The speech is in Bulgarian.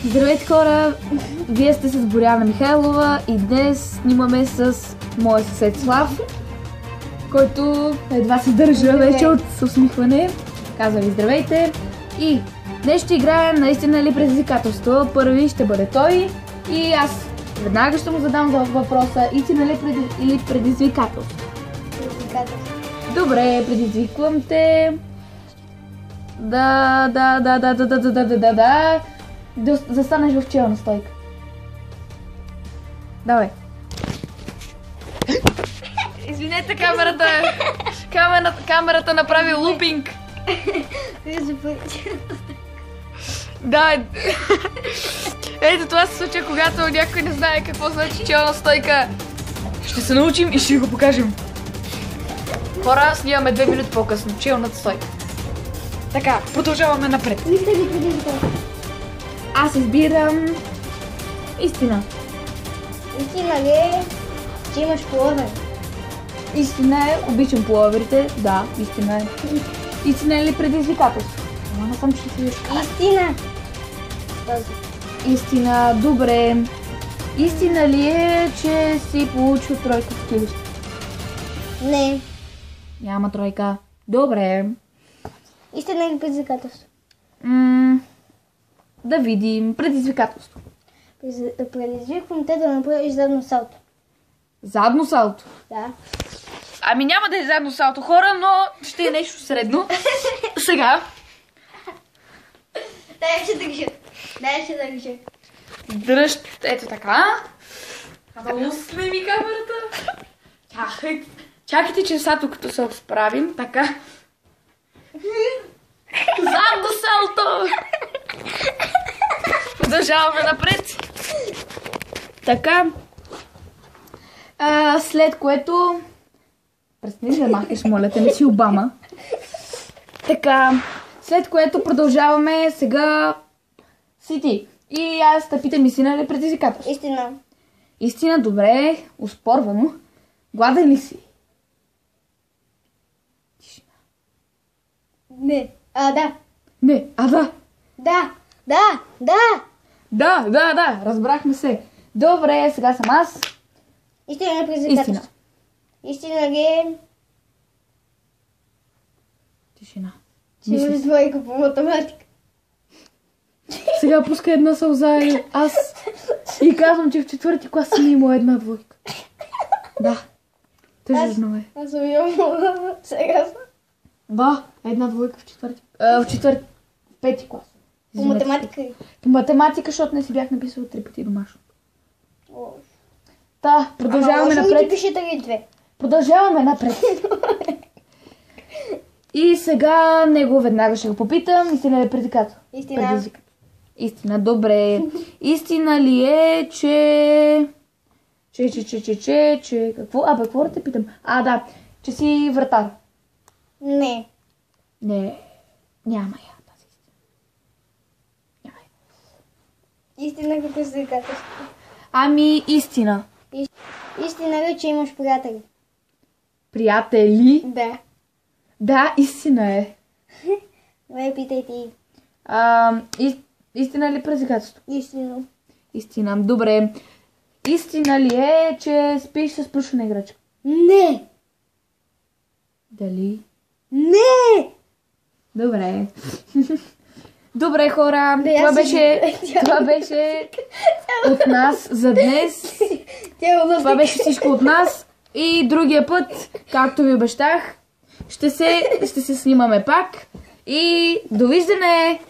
Здравейте хора, вие сте с Боряна Михайлова и днес снимаме с моя съсед Слав, който едва се държа вече от усмихване. Казва ви здравейте и днес ще играем наистина ли предизвикателство. Първи ще бъде той и аз веднага ще му задам въпроса истина ли или предизвикателство. Предизвикателство. Добре, предизвиквам те. Да застанеш в челна стойка. Давай. Извинете, камерата направи лупинг. Да. Ето това се случва, когато някой не знае какво значи челна стойка. Ще се научим и ще го покажем. Хора, снимаме 2 минути по-късно. Челната стойка. Така, продължаваме напред. Аз избирам истина. Истина ли е, че имаш половер? Истина е, обичам половерите. Да, истина е. Истина е ли предизвикателство? Ама не съм щастлива. Истина. Истина, добре. Истина ли е, че си получил тройка в училище? Не. Няма тройка. Добре. Истина или предизвикателство? Да видим. Предизвикателство. Предизвиквам те да направиш задно салто. Задно салто? Да. Ами няма да е задно салто, хора, но ще е нещо средно. Сега. Дай ще държа. Дръж, ето така. Много смеми камерата. Чакайте, че сега като се справим. Така. Задно салто! Продължаваме напред. Така. След което... Престани да махаш, моля те, не си Обама. Така. След което продължаваме сега... Си ти. И аз те питам, истина ли предизвикателство? Истина. Истина, добре. Оспорвано. Гладен ли си? Тишина. Не. Да. Не, да. Да, разбрахме се. Добре, сега съм аз. Истина или предизвикателство? Истина ли е? Тишина. Че имаш двойка по математика. Сега пуска една сълза и аз и казвам, че в 4-ти клас съм имала една двойка. Да. Тъжно е. Аз съм имала сега. Да, една двойка в 5-ти клас. По математика ли? По математика, защото не си бях написала 3 пъти домашно. Да, продължаваме напред. Ти пишете ли 2? Продължаваме напред. И сега него веднага ще го попитам. Истина ли е предизвикателство? Истина. Истина, добре. Истина ли е, че... Какво? Какво да те питам? Да, че си вратар. Не. Не, няма я тази истина. Няма я. Истина или предизвикателство? Ами, истина. Истина ли, че имаш приятели? Приятели? Да. Да, истина е. Ме питай ти. Истина ли предизвикателство? Истина. Истина, добре. Истина ли е, че спиш с плюшена играчка? Не. Дали? Не. Добре. Добре, хора. Това беше от нас за днес. Това беше всичко от нас. И другия път, както ви обещах, ще се снимаме пак. И довиждане!